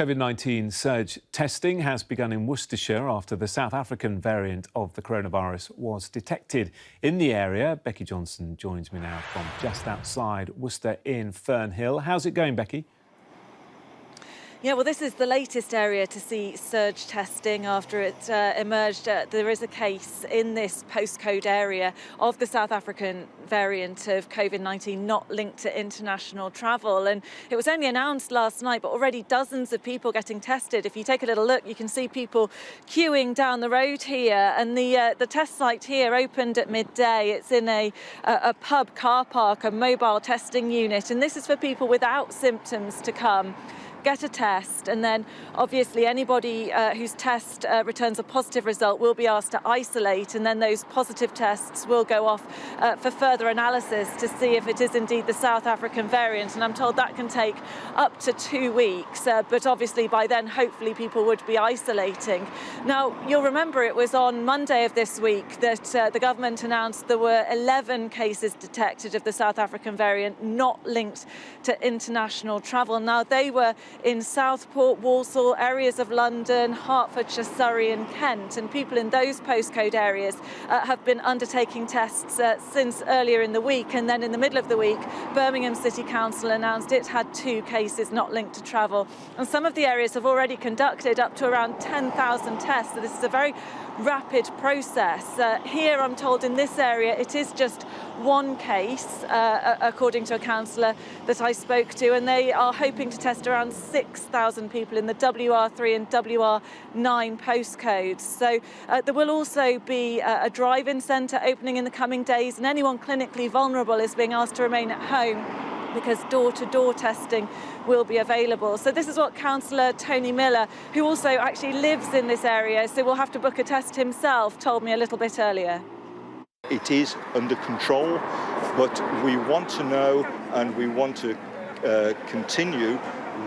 COVID-19 surge testing has begun in Worcestershire after the South African variant of the coronavirus was detected in the area. Becky Johnson joins me now from just outside Worcester in Fernhill. How's it going, Becky? Yeah, well, this is the latest area to see surge testing after it emerged. There is a case in this postcode area of the South African variant of COVID-19 not linked to international travel. And it was only announced last night, but already dozens of people getting tested. If you take a little look, you can see people queuing down the road here. And the test site here opened at midday. It's in a pub car park, a mobile testing unit. And this is for people without symptoms to come, get a test, and then obviously anybody whose test returns a positive result will be asked to isolate, and then those positive tests will go off for further analysis to see if it is indeed the South African variant. And I'm told that can take up to 2 weeks, but obviously by then hopefully people would be isolating. Now, you'll remember it was on Monday of this week that the government announced there were 11 cases detected of the South African variant not linked to international travel. Now, they were in Southport, Walsall, areas of London, Hertfordshire, Surrey and Kent. And people in those postcode areas have been undertaking tests since earlier in the week. And then in the middle of the week, Birmingham City Council announced it had 2 cases not linked to travel. And some of the areas have already conducted up to around 10,000 tests. So this is a very rapid process. Here, I'm told in this area, it is just 1 case, according to a councillor that I spoke to, and they are hoping to test around 6,000 people in the WR3 and WR9 postcodes. So there will also be a drive-in centre opening in the coming days, and anyone clinically vulnerable is being asked to remain at home because door-to-door testing will be available. So this is what Councillor Tony Miller, who also actually lives in this area, so will have to book a test himself, told me a little bit earlier. It is under control, but we want to know and we want to continue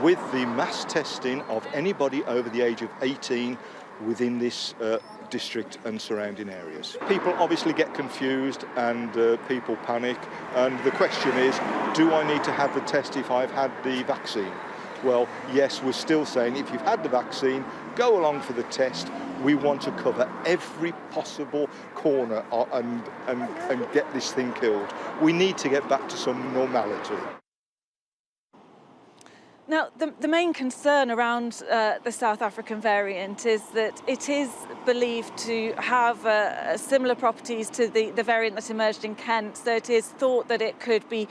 with the mass testing of anybody over the age of 18 within this district and surrounding areas. People obviously get confused and people panic, and the question is, do I need to have the test if I've had the vaccine? Well, yes, we're still saying if you've had the vaccine, go along for the test. We want to cover every possible corner and get this thing killed. We need to get back to some normality. Now, the main concern around the South African variant is that it is believed to have similar properties to the variant that emerged in Kent. So it is thought that it could be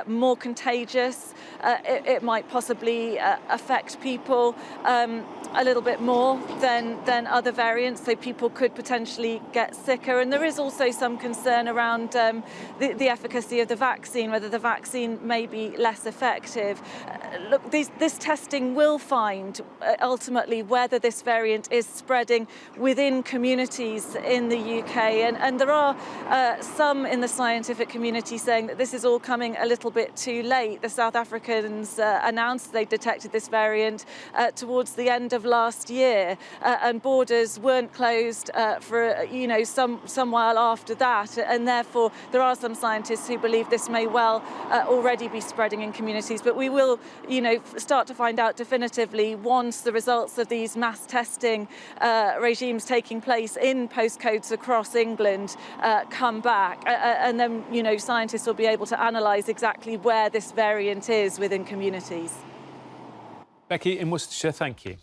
more contagious. It might possibly affect people a little bit more than other variants, so people could potentially get sicker. And there is also some concern around the efficacy of the vaccine, whether the vaccine may be less effective. Look, this testing will find ultimately whether this variant is spreading within communities in the UK. And there are some in the scientific community saying that this is all coming a little bit too late. The South Africans announced they detected this variant towards the end of last year, and borders weren't closed for some while after that. And therefore, there are some scientists who believe this may well already be spreading in communities. But we will, start to find out definitively once the results of these mass testing regimes taking place in postcodes across England come back. And then, scientists will be able to analyse exactly where this variant is within communities. Becky in Worcestershire, thank you.